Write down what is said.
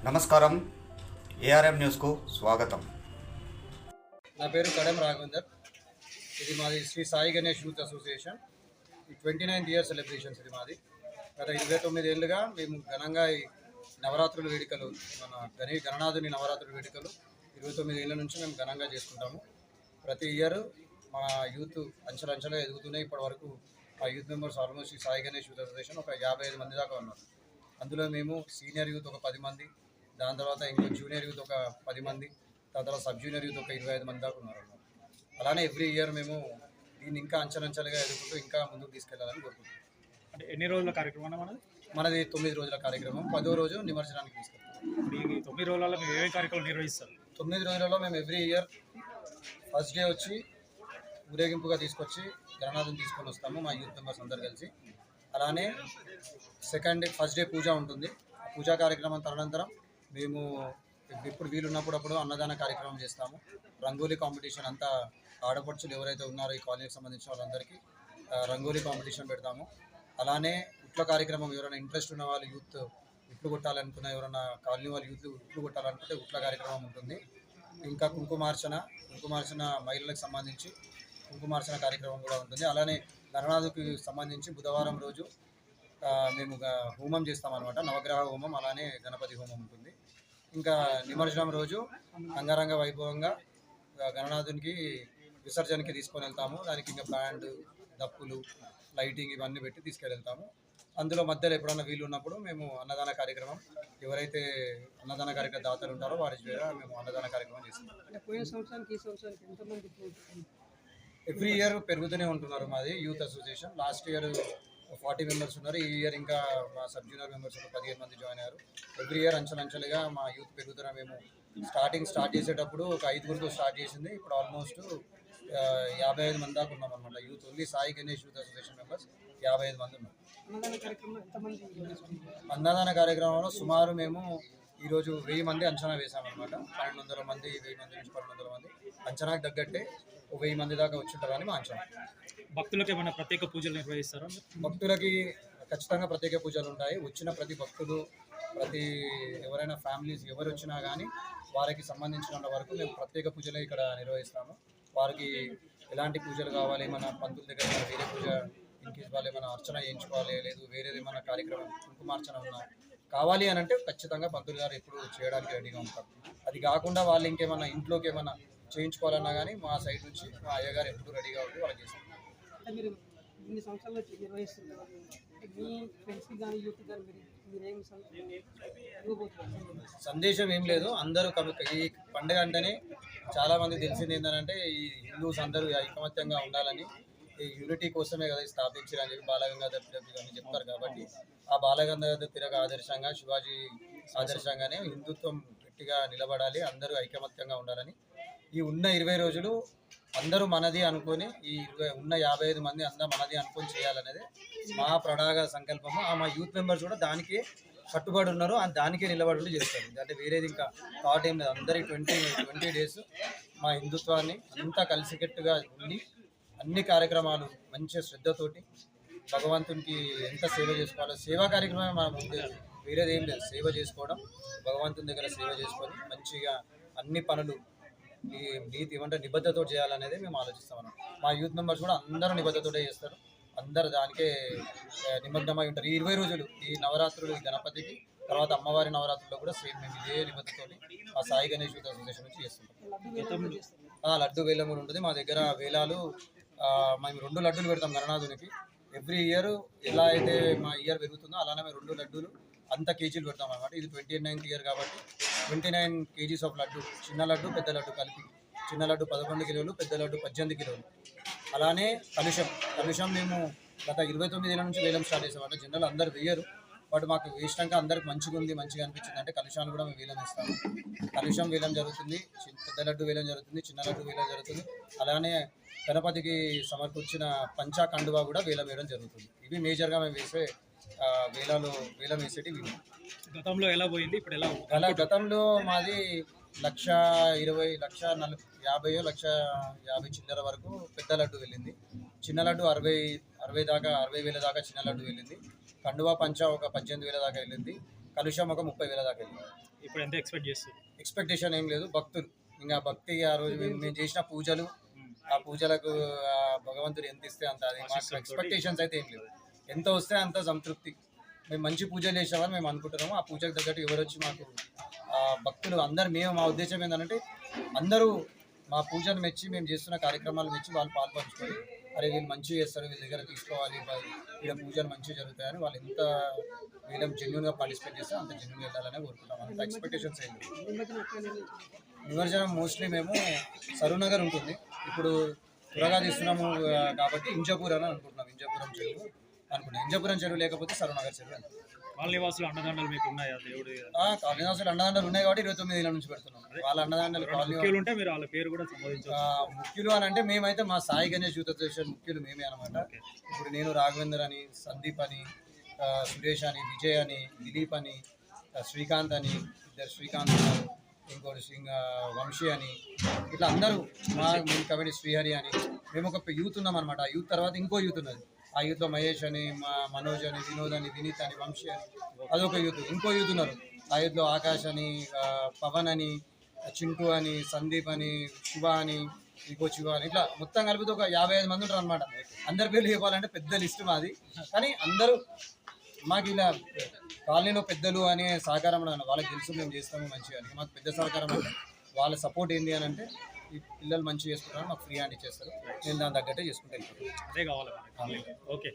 నమస్కారం, ఏఆర్ఎం న్యూస్కు స్వాగతం. నా పేరు కడెం రాఘవేందర్. ఇది మాది శ్రీ సాయి గణేష్ యూత్ అసోసియేషన్. ఈ 29th ఇయర్ సెలబ్రేషన్స్ ఇది మాది. గత 29 ఏళ్ళుగా మేము ఘనంగా ఈ నవరాత్రుల వేడుకలు, మన గణనాథుని నవరాత్రుల వేడుకలు 29 ఏళ్ళ నుంచి మేము ఘనంగా చేసుకుంటాము. ప్రతి ఇయర్ మా యూత్ అంచెలంచెలుగా ఎదుగుతూనే ఇప్పటి వరకు మా యూత్ మెంబర్స్ ఆల్మోస్ట్ ఈ సాయి గణేష్ యూత్ అసోసియేషన్ ఒక 55 మంది దాకా ఉన్నారు. అందులో మేము సీనియర్ యూత్ ఒక 10 మంది, దాని తర్వాత ఇంకో జూనియర్ యూత్ ఒక 10 మంది, దాని తర్వాత సబ్ జూనియర్ యూత్ ఒక 25 మంది దాకా ఉన్నారు. అలానే ఎవ్రీ ఇయర్ మేము దీన్ని ఇంకా అంచెలంచెలుగా ఎదుగుతూ ఇంకా ముందుకు తీసుకెళ్లాలని కోరుకుంటున్నాం. అంటే ఎన్ని రోజుల కార్యక్రమం మనది 9 రోజుల కార్యక్రమం. 10వ రోజు నిమజ్జనానికి తీసుకెళ్తాం. ఈ 9 రోజులలో మీరు ఏ కార్యక్రమం నిర్వహిస్తారు? 9 రోజులలో మేము ఎవ్రీ ఇయర్ ఫస్ట్ డే వచ్చి ఊరేగింపుగా తీసుకొచ్చి గణనాథుని తీసుకొని వస్తాము మా యూత్ మెంబర్స్ అందరు కలిసి. అలానే ఫస్ట్ డే పూజ ఉంటుంది. పూజా కార్యక్రమం తదనంతరం మేము ఎప్పుడు వీలున్నప్పుడు అన్నదాన కార్యక్రమం చేస్తాము. రంగోలీ కాంపిటీషన్ అంతా ఆడపడుచులు ఎవరైతే ఉన్నారో ఈ కాలనీకి సంబంధించిన వాళ్ళందరికీ రంగోలీ కాంపిటీషన్ పెడతాము. అలానే ఉట్ల కార్యక్రమం, ఎవరైనా ఇంట్రెస్ట్ ఉన్న వాళ్ళు యూత్ ఉట్లు కొట్టాలనుకున్న, ఎవరైనా కాలనీ వాళ్ళు యూత్ ఉట్లు కొట్టాలనుకుంటే ఉట్ల కార్యక్రమం ఉంటుంది. ఇంకా కుంకుమార్చన మహిళలకు సంబంధించి కుంకుమార్చన కార్యక్రమం కూడా ఉంటుంది. అలానే గణనాథుకి సంబంధించి బుధవారం రోజు మేము హోమం చేస్తామన్నమాట, నవగ్రహ హోమం. అలానే గణపతి హోమం ఉంటుంది. ఇంకా నిమజ్జనం రోజు అంగరంగ వైభవంగా గణనాథునికి విసర్జనకి తీసుకొని వెళ్తాము. దానికి ఇంకా బ్యాండ్, దప్పులు, లైటింగ్ ఇవన్నీ పెట్టి తీసుకెళ్తాము. అందులో మధ్యలో ఎప్పుడన్నా వీలు ఉన్నప్పుడు మేము అన్నదాన కార్యక్రమం, ఎవరైతే అన్నదాన కార్యక్రమ దాతలు ఉంటారో వారి ద్వారా మేము అన్నదాన కార్యక్రమం చేస్తాం. ఎవ్రీ ఇయర్ పెరుగుతూనే ఉంటున్నారు. మాది youth association. Last year 40 members ఉన్నారు. ఈ ఇయర్ ఇంకా మా సబ్ జూనియర్ మెంబర్స్ ఒక 15 మంది జాయిన్ అయ్యారు. ఎవ్రీ ఇయర్ అంచెలంచెలుగా మా యూత్ పెరుగుతున్నా. మేము స్టార్ట్ చేసేటప్పుడు ఒక 5గురితో స్టార్ట్ చేసింది. ఇప్పుడు ఆల్మోస్ట్ 55 మంది దాకా ఉన్నాం అనమాట. Youth only Sai Ganesh youth association members 55 మంది ఉన్నాం. అన్నదాన కార్యక్రమంలో సుమారు మేము ఈరోజు 1000 మంది అంచనా వేసామన్నమాట. 1200 మంది, 1000 మంది నుంచి 1200 మంది అంచనాకు తగ్గట్టే 1000 మంది దాకా వచ్చింటారని మా అంచనా. భక్తులకు ఏమైనా ప్రత్యేక పూజలు నిర్వహిస్తారా? భక్తులకి ఖచ్చితంగా ప్రత్యేక పూజలు ఉంటాయి. వచ్చిన ప్రతి భక్తులు, ఎవరైనా ఫ్యామిలీస్ ఎవరు వచ్చినా కానీ వారికి సంబంధించిన వరకు మేము ప్రత్యేక పూజలే ఇక్కడ నిర్వహిస్తాము. వారికి ఎలాంటి పూజలు కావాలి, మన పంతుల దగ్గర వేరే పూజ ఇన్కేస్ వాళ్ళు ఏమైనా అర్చన చేయించుకోవాలి, లేదు వేరేది ఏమైనా కార్యక్రమం కుంకుమార్చన ఉన్నా కావాలి అని అంటే ఖచ్చితంగా పంతులు గారు ఎప్పుడు చేయడానికి రెడీగా ఉంటారు. అది కాకుండా వాళ్ళు ఇంకేమైనా ఇంట్లోకి ఏమైనా చేయించుకోవాలన్నా కానీ మా సైడ్ నుంచి మా అయ్యగారు ఎప్పుడు రెడీగా ఉండి వాళ్ళకి చేస్తారు. మీరు ఇన్ని సంవత్సరాలు నిర్వహిస్తున్నారు, మీ ఫ్రెండ్స్కి కానీ యూత్ కానీ మీరు ఏం సందేశం ఏం లేదు. అందరూ ఈ పండుగ అంటేనే చాలామంది తెలిసింది ఏంటంటే ఈ హిందూస్ అందరూ ఐకమత్యంగా ఉండాలని, ఈ యూనిటీ కోసమే కదా స్థాపించారని చెప్పి బాలగంగాధర్ తిలక్ అని చెప్తారు. కాబట్టి ఆ బాలగంగాధర్ తిలక్ ఆదర్శంగా, శివాజీ ఆదర్శంగానే హిందుత్వం గట్టిగా నిలబడాలి, అందరూ ఐకమత్యంగా ఉండాలని ఈ ఉన్న 20 రోజులు అందరూ మనది అనుకొని, ఈ ఉన్న 55 మంది అందరూ మనది అనుకొని చేయాలనేది మా ప్రడాగ సంకల్పము. మా యూత్ మెంబర్స్ కూడా దానికే కట్టుబడి ఉన్నారు, దానికే నిలబడి చేస్తారు. అంటే వేరేది ఇంకా థాట్ ఏం లేదు. అందరి 20 డేస్ మా హిందుత్వాన్ని అంతా కలిసికట్టుగా ఉండి అన్ని కార్యక్రమాలు మంచిగా శ్రద్ధతోటి భగవంతునికి ఎంత సేవ చేసుకోవాలో, సేవా కార్యక్రమం మన ముందు వేరేది ఏం లేదు. సేవ చేసుకోవడం, భగవంతుని దగ్గర సేవ చేసుకొని మంచిగా అన్ని పనులు నీతి ఏమంటే నిబద్ధతతో చేయాలనేది మేము ఆలోచిస్తామన్నాం. మా యూత్ మెంబర్స్ కూడా అందరూ నిబద్ధతోటే చేస్తారు. అందరు దానికే నిమగ్నమై ఉంటారు. ఈ 20 రోజులు ఈ నవరాత్రులు, ఈ గణపతికి తర్వాత అమ్మవారి నవరాత్రుల్లో కూడా సేమ్ మేము ఇదే నిబద్ధతతోటి ఆ సాయి గణేష్ యూత్ అసోసియేషన్ నుంచి చేస్తుంటాం. లడ్డు వేలం కూడా ఉంటుంది మా దగ్గర. వేలాలు మేము 2 లడ్డూలు పెడతాం గణనాథునికి. ఎవ్రీ ఇయర్ ఎలా అయితే మా ఇయర్ పెరుగుతుందో అలానే మేము 2 లడ్డూలు అంత కేజీలు పెడతాం అనమాట. ఇది 29th ఇయర్ కాబట్టి 29 kgs ఆఫ్ లడ్డు, చిన్న లడ్డు పెద్ద లడ్డు కలిపి. చిన్న లడ్డు 11 కిలోలు, పెద్ద లడ్డు 18 కిలోలు. అలానే కలుషం మేము గత 29 ఏళ్ళ నుంచి వేలం స్టార్ట్ చేసామంటే జనరల్ అందరు వేయరు, బట్ మాకు వేసినాక అందరికి మంచిగా అనిపించింది అంటే కలుషాలు కూడా మేము వేలం ఇస్తాము. కలుషం వేలం జరుగుతుంది, పెద్ద లడ్డు వేలం జరుగుతుంది, చిన్న లడ్డు వేలం జరుగుతుంది. అలానే గణపతికి సమర్పించిన పంచా కండువా కూడా వేలం వేయడం జరుగుతుంది. ఇవి మేజర్గా మేము వేసే వేలం వేసేటివి. గతంలో ఎలా పోయింది, ఇప్పుడు ఎలా? గతంలో మాది 1,20,000, 1,50,000, 1,50,000 చిల్లర వరకు పెద్ద లడ్డు వెళ్ళింది. చిన్న లడ్డు 60,000 దాకా చిన్న లడ్డు వెళ్ళింది. కండువా పంచ ఒక 18,000 దాకా వెళ్ళింది. కలుషం ఒక 30,000 దాకా వెళ్ళింది. ఇప్పుడు ఎంత ఎక్స్పెక్ట్ చేస్తారు? ఎక్స్పెక్టేషన్ ఏం లేదు, భక్తులు ఇంకా భక్తి ఆ రోజు మేము చేసిన పూజలు, ఆ పూజలకు భగవంతుడు ఎంత ఇస్తే అంత, అది మాకు ఎక్స్పెక్టేషన్స్ అయితే ఏం లేవు. ఎంత వస్తే అంత సంతృప్తి. మేము మంచి పూజలు చేసామని మేము అనుకుంటున్నాము. ఆ పూజకు తగ్గట్టు ఎవరు వచ్చి మాకు భక్తులు అందరు, మేము మా ఉద్దేశం ఏంటంటే అందరూ మా పూజను మెచ్చి, మేము చేస్తున్న కార్యక్రమాలు మెచ్చి వాళ్ళు పాల్పంచుకొని, అరే వీళ్ళు మంచిగా చేస్తారు, వీళ్ళ దగ్గర తీసుకోవాలి, వీళ్ళ పూజలు మంచిగా జరుగుతాయని వాళ్ళు ఎంత వీళ్ళం జెన్యున్గా పార్టిసిపేట్ చేస్తే అంత జెన్యున్గా వెళ్ళాలనే కోరుకుంటాం. అంత ఎక్స్పెక్టేషన్స్ ఏం లేవు. నిమజ్జనం ఎక్కడ నిర్వహించారు? నిమజ్జనం మోస్ట్లీ మేము సరూనగర్ ఉంటుంది, ఇప్పుడు త్వరగా తీస్తున్నాము కాబట్టి ఇంజాపూర్ అని అనుకుంటున్నాం. ఇంజాపురం చెరువు అనుకుంటున్నాం. ఇంజాపురం చెరువు లేకపోతే సరూనగర్ చెరువు అని. కాలనీవాసులు అండదండలు మీకు ఉన్నాయా దేవుడు? కాలనీవాసులు అన్నదానాలు ఉన్నాయి కాబట్టి 29 ఏళ్ళ నుంచి పెడుతున్నాం. వాళ్ళ అన్నదానాలు ముఖ్యులు ఉంటే మీరు వాళ్ళ పేరు కూడా సంబోధించారు. ముఖ్యులు అని అంటే మేమైతే మా సాయి గణేష్ యూత్ అసోసియేషన్ ముఖ్యులు మేమే అనమాట. ఇప్పుడు నేను రాఘవేందర్ అని, సందీప్ అని, సురేష్ అని, విజయ్ అని, దిలీప్ అని, శ్రీకాంత్ అని, ఇద్దరు శ్రీకాంత్ ఉన్నారు, ఇంకోటి వంశీ అని, ఇట్లా అందరూ మా కమిటీ శ్రీహరి అని, మేము ఒక యూత్ ఉన్నాం అనమాట. ఆ యూత్ తర్వాత ఇంకో యూత్ ఉన్నది. ఆ యూత్లో మహేష్ అని, మనోజ్ అని, వినోద్ అని, వినీత్ అని, వంశీ అని, అదొక యూత్. ఇంకో యూత్ ఉన్నారు ఆ యూత్లో, ఆకాష్ అని, పవన్ అని, చింటూ అని, సందీప్ అని, శివ అని, ఇంకో శివ అని, ఇట్లా మొత్తం కలిపితే ఒక 55 మంది ఉంటారు అనమాట. అందరి పేర్లు చెప్పాలంటే పెద్ద లిస్ట్ మాది. కానీ అందరూ మాకు ఇలా కాలనీలో పెద్దలు అనే సహకారం వాళ్ళకి తెలుసు, మేము చేస్తాము మంచిగా అని. మాకు పెద్ద సహకారం అంటే వాళ్ళ సపోర్ట్ ఏంటి అని అంటే, ఈ పిల్లలు మంచిగా చేసుకుంటారు, మాకు ఫ్రీ హ్యాండ్ ఇచ్చేస్తారు, నేను దాని తగ్గట్టే చేసుకుంటూ వెళ్ళిపోతాను. అదే కావాలి మనకి. ఓకే.